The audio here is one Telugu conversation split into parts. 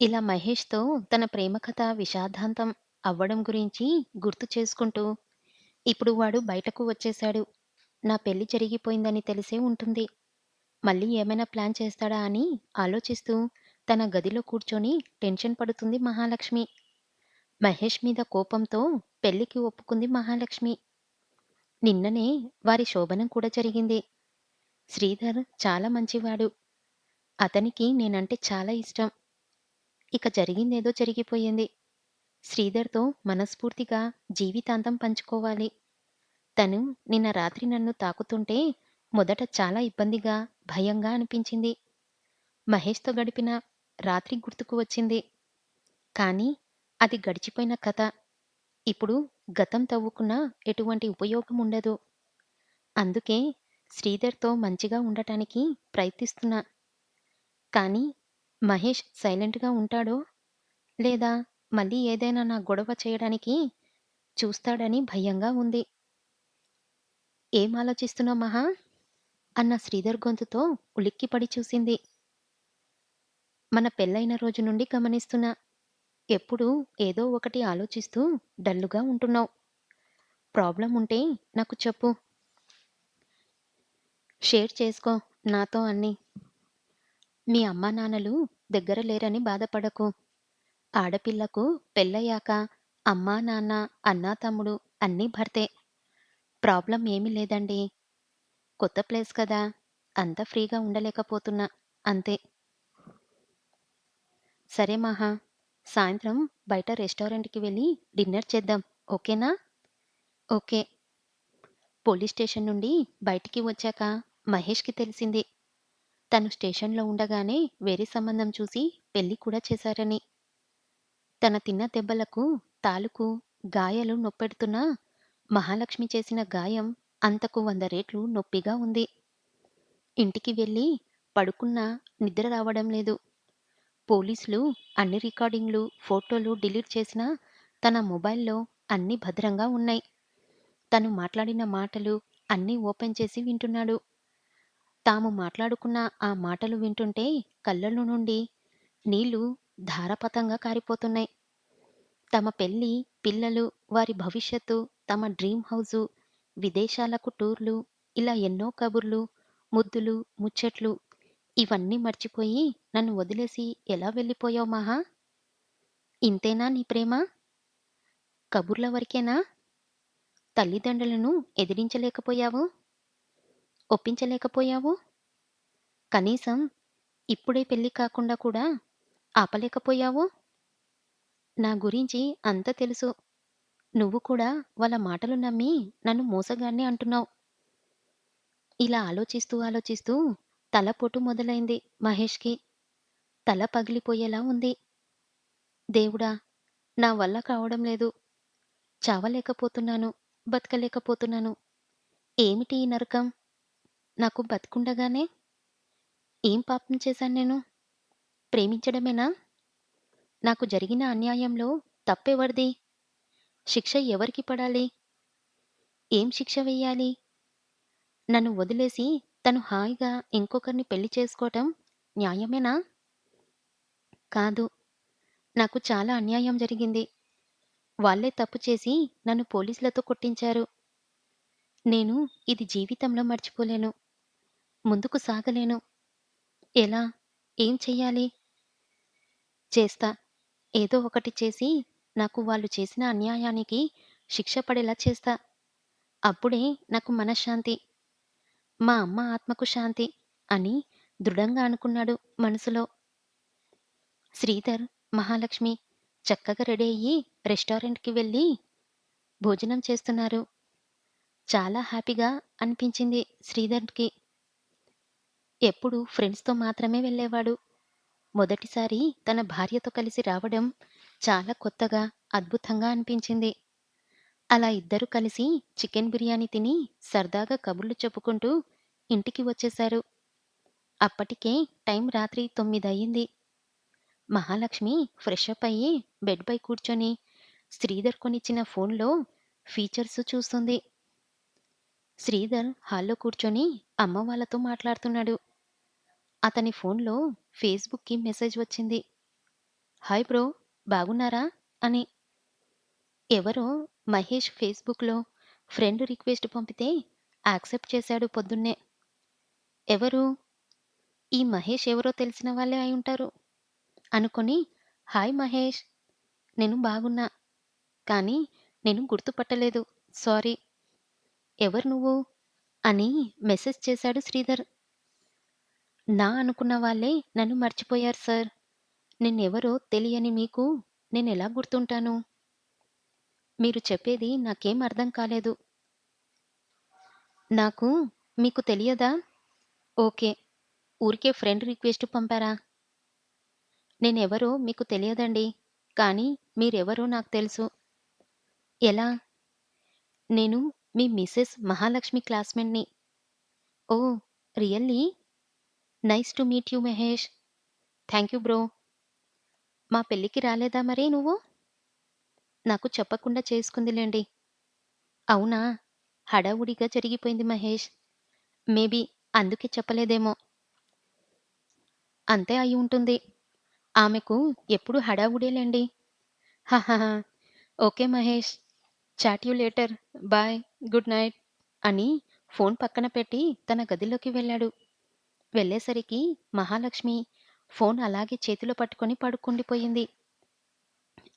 ఇలా మహేష్‌తో తన ప్రేమ కథ విషాదాంతం అవ్వడం గురించి గుర్తు చేసుకుంటూ, ఇప్పుడు వాడు బయటకు వచ్చేసాడు. నా పెళ్లి జరిగిపోయిందని తెలిసే ఉంటుంది. మళ్ళీ ఏమైనా ప్లాన్ చేస్తాడా అని ఆలోచిస్తూ తన గదిలో కూర్చొని టెన్షన్ పడుతుంది మహాలక్ష్మి. మహేష్ మీద కోపంతో పెళ్లికి ఒప్పుకుంది మహాలక్ష్మి. నిన్ననే వారి శోభనం కూడా జరిగింది. శ్రీధర్ చాలా మంచివాడు. అతనికి నేనంటే చాలా ఇష్టం. ఇక జరిగిందేదో జరిగిపోయింది. శ్రీధర్‌తో మనస్ఫూర్తిగా జీవితాంతం పంచుకోవాలి. తను నిన్న రాత్రి నన్ను తాకుతుంటే మొదట చాలా ఇబ్బందిగా, భయంగా అనిపించింది. మహేష్‌తో గడిపిన రాత్రి గుర్తుకు వచ్చింది. కానీ అది గడిచిపోయిన కథ. ఇప్పుడు గతం తవ్వుకున్నా ఎటువంటి ఉపయోగం ఉండదు. అందుకే శ్రీధర్‌తో మంచిగా ఉండటానికి ప్రయత్నిస్తున్నా. కానీ మహేష్ సైలెంట్‌గా ఉంటాడో, లేదా మళ్ళీ ఏదైనా నా గొడవ చేయడానికి చూస్తాడని భయంగా ఉంది. "ఏం ఆలోచిస్తున్నావు మహా?" అన్న శ్రీధర్ గొంతుతో ఉలిక్కిపడి చూసింది. మన పెళ్లయిన రోజు నుండి గమనిస్తున్నా. ఎప్పుడూ ఏదో ఒకటి ఆలోచిస్తూ డల్లుగా ఉంటున్నావు. ప్రాబ్లమ్ ఉంటే నాకు చెప్పు. షేర్ చేసుకో నాతో అన్నీ. మీ అమ్మానాన్నలు దగ్గర లేరని బాధపడకు. ఆడపిల్లకు పెళ్ళయ్యాక అమ్మా, నాన్న, అన్నా, తమ్ముడు అన్నీ భర్తే. ప్రాబ్లమ్ ఏమీ లేదండి. కొత్త ప్లేస్ కదా! అంత ఫ్రీగా ఉండలేకపోతున్నా. అంతే. సరే మహా! సాయంత్రం బయట రెస్టారెంట్‌కి వెళ్లి డిన్నర్ చేద్దాం. ఓకేనా? ఓకే. పోలీస్ స్టేషన్ నుండి బయటికి వచ్చాక మహేష్‌కి తెలిసింది. తను స్టేషన్‌లో ఉండగానే వేరే సంబంధం చూసి పెళ్లి కూడా చేశారని. తన తిన్న దెబ్బలకు, తాలుకు గాయాలు నొప్పెడుతున్నా మహాలక్ష్మి చేసిన గాయం అంతకు 100 రెట్లు నొప్పిగా ఉంది. ఇంటికి వెళ్లి పడుకున్నా నిద్ర రావడం లేదు. పోలీసులు అన్ని రికార్డింగ్‌లు, ఫోటోలు డిలీట్ చేసినా తన మొబైల్‌లో అన్నీ భద్రంగా ఉన్నాయి. తను మాట్లాడిన మాటలు అన్నీ ఓపెన్ చేసి వింటున్నాడు. తాము మాట్లాడుకున్న ఆ మాటలు వింటుంటే కళ్ళలో నుండి నీళ్లు ధారాపాతంగా కారిపోతున్నాయి. తమ పెళ్లి, పిల్లలు, వారి భవిష్యత్తు, తమ డ్రీమ్ హౌసు, విదేశాలకు టూర్‌లు, ఇలా ఎన్నో కబుర్లు, ముద్దులు, ముచ్చట్లు ఇవన్నీ మర్చిపోయి నన్ను వదిలేసి ఎలా వెళ్ళిపోయావు మహా! ఇంతేనా నీ ప్రేమ? కబుర్ల వరకేనా? తల్లిదండ్రులను ఎదిరించలేకపోయావు? ఒప్పించలేకపోయావు? కనీసం ఇప్పుడే పెళ్లి కాకుండా కూడా ఆపలేకపోయావు? నా గురించి అంతా తెలుసు. నువ్వు కూడా వాళ్ళ మాటలు నమ్మి నన్ను మోసగాడిని అంటున్నావు. ఇలా ఆలోచిస్తూ తలపోటు మొదలైంది మహేష్‌కి. తల పగిలిపోయేలా ఉంది. దేవుడా! నా వల్ల కావడం లేదు. చావలేకపోతున్నాను. బతకలేకపోతున్నాను. ఏమిటి ఈ నరకం? నాకు బతికుండగానే ఏం పాపం చేశాను నేను? ప్రేమించడమేనా? నాకు జరిగిన అన్యాయంలో తప్పెవరిది? శిక్ష ఎవరికి పడాలి? ఏం శిక్ష వెయ్యాలి? నన్ను వదిలేసి తను హాయిగా ఇంకొకరిని పెళ్లి చేసుకోవటం న్యాయమేనా? కాదు. నాకు చాలా అన్యాయం జరిగింది. వాళ్ళే తప్పు చేసి నన్ను పోలీసులతో కొట్టించారు. నేను ఇది జీవితంలో మర్చిపోలేను. ముందుకు సాగలేను. ఎలా? ఏం చెయ్యాలి? చేస్తా. ఏదో ఒకటి చేసి నాకు వాళ్ళు చేసిన అన్యాయానికి శిక్ష పడేలా చేస్తా. అప్పుడే నాకు మనశ్శాంతి. మా అమ్మ ఆత్మకు శాంతి అని దృఢంగా అనుకున్నాడు మనసులో. శ్రీధర్, మహాలక్ష్మి చక్కగా రెడీ అయ్యి రెస్టారెంట్‌కి వెళ్లి భోజనం చేస్తున్నారు. చాలా హ్యాపీగా అనిపించింది శ్రీధర్‌కి. ఎప్పుడూ ఫ్రెండ్స్‌తో మాత్రమే వెళ్ళేవాడు. మొదటిసారి తన భార్యతో కలిసి రావడం చాలా కొత్తగా, అద్భుతంగా అనిపించింది. అలా ఇద్దరూ కలిసి చికెన్ బిర్యానీ తిని సరదాగా కబుర్లు చెప్పుకుంటూ ఇంటికి వచ్చేశారు. అప్పటికే టైం రాత్రి 9 అయింది. మహాలక్ష్మి ఫ్రెషప్ అయ్యి బెడ్‌పై కూర్చొని శ్రీధర్ కొనిచ్చిన ఫోన్‌లో ఫీచర్స్ చూస్తుంది. శ్రీధర్ హాల్‌లో కూర్చొని అమ్మ వాళ్ళతో మాట్లాడుతున్నాడు. అతని ఫోన్‌లో ఫేస్‌బుక్‌కి మెసేజ్ వచ్చింది. హాయ్ బ్రో, బాగున్నారా? అని. ఎవరో మహేష్ ఫేస్‌బుక్‌లో ఫ్రెండ్ రిక్వెస్ట్ పంపితే యాక్సెప్ట్ చేశాడు పొద్దున్నే. ఎవరు? ఈ మహేష్ ఎవరో తెలిసిన వాళ్ళే అయుంటారు అనుకొని, హాయ్ మహేష్, నేను బాగున్నా. కానీ నేను గుర్తుపట్టలేదు. సారీ. ఎవరు నువ్వు? అని మెసేజ్ చేశాడు శ్రీధర్. నా అనుకున్న వాళ్ళే నన్ను మర్చిపోయారు సార్. నేనెవరో తెలియని మీకు నేనెలా గుర్తుంటాను? మీరు చెప్పేది నాకేం అర్థం కాలేదు. నాకు మీకు తెలియదా? ఓకే. ఊరికే ఫ్రెండ్ రిక్వెస్ట్ పంపారా? నేనెవరో మీకు తెలియదండి. కానీ మీరెవరో నాకు తెలుసు. ఎలా? నేను మీ మిసెస్ మహాలక్ష్మి క్లాస్‌మేట్‌ని. Oh! Really? Nice to meet you Mahesh. Thank you bro. మా పెళ్ళికి రాలేదా మరి నువ్వు? నాకు చెప్పకుండా చేసుకుందిలెండి. అవునా? హడావుడిగా జరిగిపోయింది మహేష్. మేబీ అందుకే చెప్పలేదేమో. అంతే అయ్యుంటుంది. ఆమెకు ఎప్పుడూ హడావుడేలెండి. హహహ! Okay Mahesh. Chat you later. Bye. Good night అని ఫోన్ పక్కన పెట్టి తన గదిలోకి వెళ్ళాడు. వెళ్ళేసరికి మహాలక్ష్మి ఫోన్ అలాగే చేతిలో పట్టుకొని పడుకుండిపోయింది.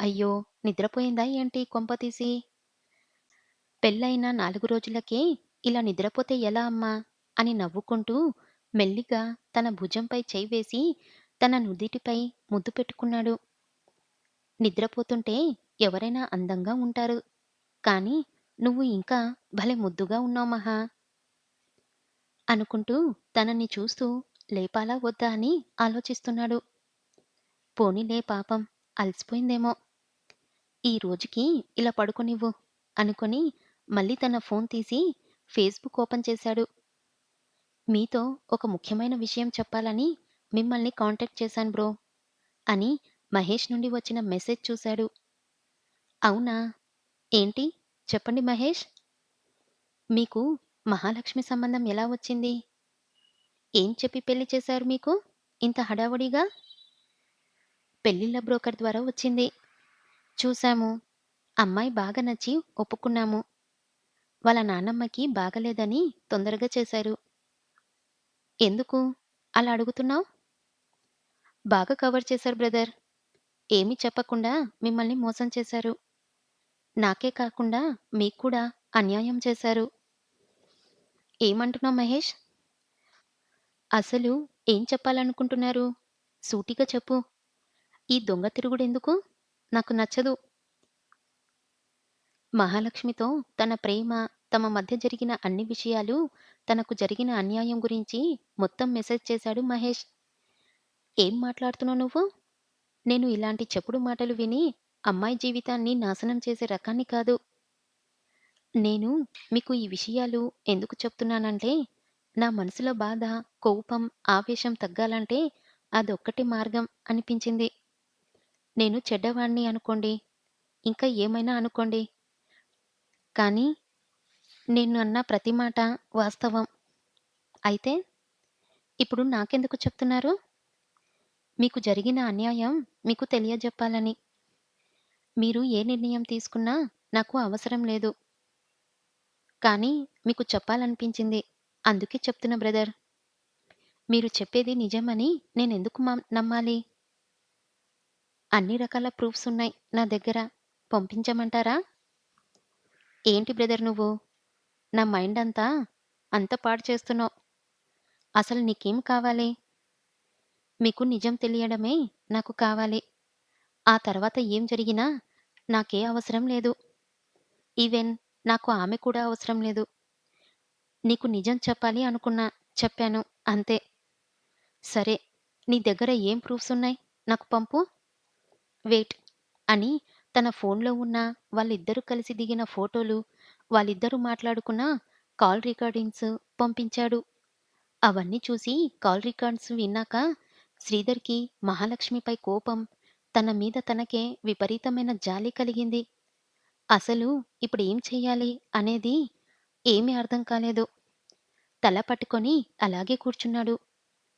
అయ్యో! నిద్రపోయిందా ఏంటి కొంపతీసి? పెళ్ళైన 4 రోజులకే ఇలా నిద్రపోతే ఎలా అమ్మా? అని నవ్వుకుంటూ మెల్లిగా తన భుజంపై చెయ్యి వేసి తన నుదిటిపై ముద్దు పెట్టుకున్నాడు. నిద్రపోతుంటే ఎవరైనా అందంగా ఉంటారు. కానీ నువ్వు ఇంకా భలే ముద్దుగా ఉన్నావు మహా! అనుకుంటూ తనని చూస్తూ లేపాలా వద్దా అని ఆలోచిస్తున్నాడు. పోనీలే పాపం అలసిపోయిందేమో! ఈ రోజుకి ఇలా పడుకోనివ్వు అనుకొని మళ్ళీ తన ఫోన్ తీసి ఫేస్‌బుక్ ఓపెన్ చేశాడు. మీతో ఒక ముఖ్యమైన విషయం చెప్పాలని మిమ్మల్ని కాంటాక్ట్ చేశాను బ్రో అని మహేష్ నుండి వచ్చిన మెసేజ్ చూశాడు. అవునా? ఏంటి? చెప్పండి మహేష్. మీకు మహాలక్ష్మి సంబంధం ఎలా వచ్చింది? ఏం చెప్పి పెళ్లి చేశారు మీకు? ఇంత హడావుడిగా? పెళ్ళిళ్ళ బ్రోకర్ ద్వారా వచ్చింది. చూసాము. అమ్మాయి బాగా నచ్చి ఒప్పుకున్నాము. వాళ్ళ నాన్నమ్మకి బాగాలేదని తొందరగా చేశారు. ఎందుకు అలా అడుగుతున్నావు? బాగా కవర్ చేశారు బ్రదర్. ఏమీ చెప్పకుండా మిమ్మల్ని మోసం చేశారు. నాకే కాకుండా మీకు కూడా అన్యాయం చేశారు. ఏమంటున్నావు మహేష్? అసలు ఏం చెప్పాలనుకుంటున్నారు? సూటిగా చెప్పు. ఈ దొంగ తిరుగుడెందుకు? నాకు నచ్చదు. మహాలక్ష్మితో తన ప్రేమ, తమ మధ్య జరిగిన అన్ని విషయాలు, తనకు జరిగిన అన్యాయం గురించి మొత్తం మెసేజ్ చేశాడు మహేష్. ఏం మాట్లాడుతున్నావు నువ్వు? నేను ఇలాంటి చెప్పుడు మాటలు విని అమ్మాయి జీవితాన్ని నాశనం చేసే రకాన్ని కాదు. నేను మీకు ఈ విషయాలు ఎందుకు చెప్తున్నానంటే, నా మనసులో బాధ, కోపం, ఆవేశం తగ్గాలంటే అదొక్కటే మార్గం అనిపించింది. నేను చెడ్డవాడిని అనుకోండి, ఇంకా ఏమైనా అనుకోండి. కానీ నేను అన్న ప్రతి మాట వాస్తవం. అయితే ఇప్పుడు నాకెందుకు చెప్తున్నారు? మీకు జరిగిన అన్యాయం మీకు తెలియజెప్పాలని. మీరు ఏ నిర్ణయం తీసుకున్నా నాకు అవసరం లేదు. కానీ మీకు చెప్పాలనిపించింది. అందుకే చెప్తున్నా బ్రదర్. మీరు చెప్పేది నిజమని నేనెందుకు నమ్మాలి? అన్ని రకాల ప్రూఫ్స్ ఉన్నాయి నా దగ్గర. పంపించమంటారా? ఏంటి బ్రదర్ నువ్వు? నా మైండంతా అంత పాడు చేస్తున్నావు. అసలు నీకేం కావాలి? మీకు నిజం తెలియడమే నాకు కావాలి. ఆ తర్వాత ఏం జరిగినా నాకే అవసరం లేదు. ఈవెన్ నాకు ఆమె కూడా అవసరం లేదు. నీకు నిజం చెప్పాలి అనుకున్నా. చెప్పాను. అంతే. సరే. నీ దగ్గర ఏం ప్రూఫ్స్ ఉన్నాయి? నాకు పంపు. వెయిట్ అని తన ఫోన్‌లో ఉన్న వాళ్ళిద్దరూ కలిసి దిగిన ఫోటోలు, వాళ్ళిద్దరూ మాట్లాడుకున్న కాల్ రికార్డింగ్స్ పంపించాడు. అవన్నీ చూసి కాల్ రికార్డ్స్ విన్నాక శ్రీధర్‌కి మహాలక్ష్మిపై కోపం, తన మీద తనకే విపరీతమైన జాలి కలిగింది. అసలు ఇప్పుడేం చెయ్యాలి అనేది ఏమీ అర్థం కాలేదు. తల పట్టుకొని అలాగే కూర్చున్నాడు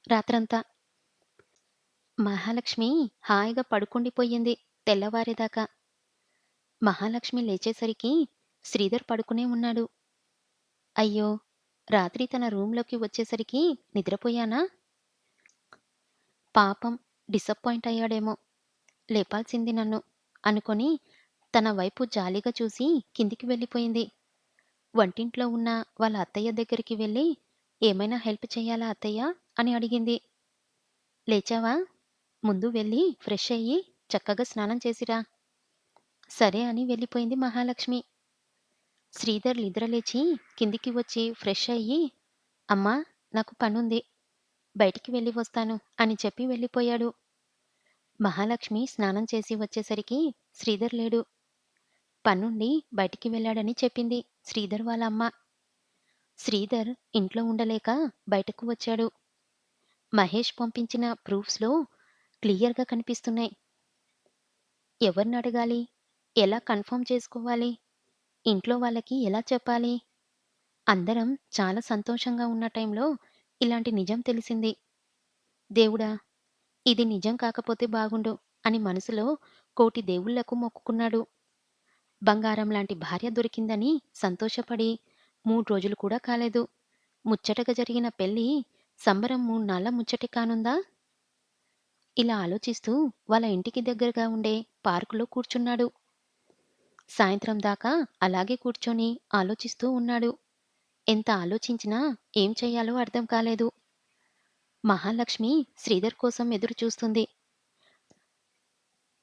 రాత్రంతా. మహాలక్ష్మి హాయిగా పడుకుండిపోయింది తెల్లవారేదాకా. మహాలక్ష్మి లేచేసరికి శ్రీధర్ పడుకునే ఉన్నాడు. అయ్యో! రాత్రి తన రూమ్‌లోకి వచ్చేసరికి నిద్రపోయానా? పాపం డిసప్పాయింట్ అయ్యాడేమో! లేపాల్సింది నన్ను అనుకొని తన వైపు జాలిగా చూసి కిందికి వెళ్ళిపోయింది. వంటింట్లో ఉన్న వాళ్ళ అత్తయ్య దగ్గరికి వెళ్ళి, "ఏమైనా హెల్ప్ చెయ్యాలా అత్తయ్య?" అని అడిగింది. "లేచావా? ముందు వెళ్ళి ఫ్రెష్ అయ్యి చక్కగా స్నానం చేసి రా." సరే అని వెళ్ళిపోయింది మహాలక్ష్మి. శ్రీధర్ నిద్రలేచి కిందికి వచ్చి ఫ్రెష్ అయ్యి, "అమ్మా! నాకు పనుంది. బయటికి వెళ్ళి వస్తాను" అని చెప్పి వెళ్ళిపోయాడు. మహాలక్ష్మి స్నానం చేసి వచ్చేసరికి శ్రీధర్ లేడు. పనుండి బయటికి వెళ్ళాడని చెప్పింది శ్రీధర్ వాళ్ళ అమ్మ. శ్రీధర్ ఇంట్లో ఉండలేక బయటకు వచ్చాడు. మహేష్ పంపించిన ప్రూఫ్స్‌లో క్లియర్‌గా కనిపిస్తున్నాయి. ఎవరినడగాలి? ఎలా కన్ఫర్మ్ చేసుకోవాలి? ఇంట్లో వాళ్ళకి ఎలా చెప్పాలి? అందరం చాలా సంతోషంగా ఉన్న టైంలో ఇలాంటి నిజం తెలిసింది. దేవుడా! ఇది నిజం కాకపోతే బాగుండు అని మనసులో కోటి దేవుళ్ళకు మొక్కుకున్నాడు. బంగారం లాంటి భార్య దొరికిందని సంతోషపడి 3 రోజులు కూడా కాలేదు. ముచ్చటగా జరిగిన పెళ్లి సంబరం 3 నాళ్ల ముచ్చటే కానుందా? ఇలా ఆలోచిస్తూ వాళ్ళ ఇంటికి దగ్గరగా ఉండే పార్కులో కూర్చున్నాడు. సాయంత్రం దాకా అలాగే కూర్చొని ఆలోచిస్తూ ఉన్నాడు. ఎంత ఆలోచించినా ఏం చెయ్యాలో అర్థం కాలేదు. మహాలక్ష్మి శ్రీధర్ కోసం ఎదురు చూస్తుంది.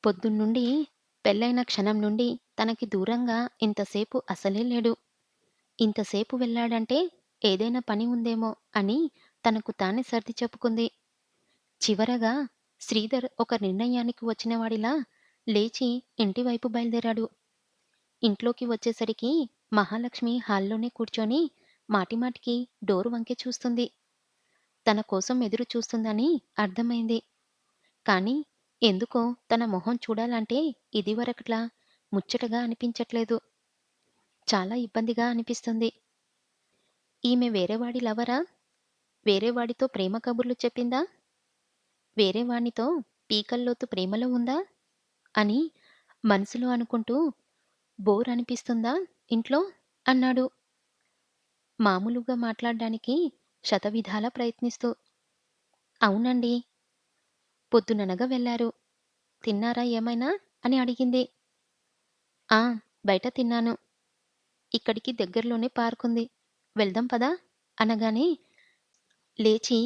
పొద్దున్నుండి పెళ్ళైన క్షణం నుండి తనకి దూరంగా ఇంతసేపు అసలే లేడు. ఇంతసేపు వెళ్ళాడంటే ఏదైనా పని ఉందేమో అని తనకు తానే సర్ది చెప్పుకుంది. చివరగా శ్రీధర్ ఒక నిర్ణయానికి వచ్చినవాడిలా లేచి ఇంటివైపు బయలుదేరాడు. ఇంట్లోకి వచ్చేసరికి మహాలక్ష్మి హాల్లోనే కూర్చొని మాటిమాటికి డోరు వంకే చూస్తుంది. తన కోసం ఎదురు చూస్తుందని అర్థమైంది. కానీ ఎందుకో తన మొహం చూడాలంటే ఇదివరకట్లా ముచ్చటగా అనిపించట్లేదు. చాలా ఇబ్బందిగా అనిపిస్తుంది. ఈమె వేరేవాడి లవరా? వేరేవాడితో ప్రేమ కబుర్లు చెప్పిందా? వేరే వానితో పీకల్లోతు ప్రేమలో ఉందా? అని మనసులో అనుకుంటూ బోర్ అనిపిస్తుందా ఇంట్లో? అన్నాడు. మామూలుగా మాట్లాడ్డానికి శతవిధాలా ప్రయత్నిస్తూ. అవునండి. పొద్దుననగా వెళ్లారు. తిన్నారా ఏమైనా? అని అడిగింది. ఆ! బయట తిన్నాను. ఇక్కడికి దగ్గరలోనే పార్కుంది. వెళ్దాం పదా? అనగానే లేచి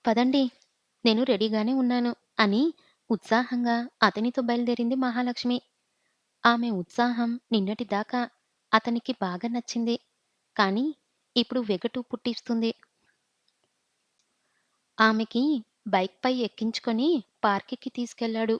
పదండి. నేను రెడీగానే ఉన్నాను అని ఉత్సాహంగా అతనితో బయలుదేరింది మహాలక్ష్మి. ఆమె ఉత్సాహం నిన్నటిదాకా అతనికి బాగా నచ్చింది. కానీ ఇప్పుడు వెగటు పుట్టిస్తుంది. ఆమెకి బైక్‌పై ఎక్కించుకొని పార్కుకి తీసుకెళ్ళాడు.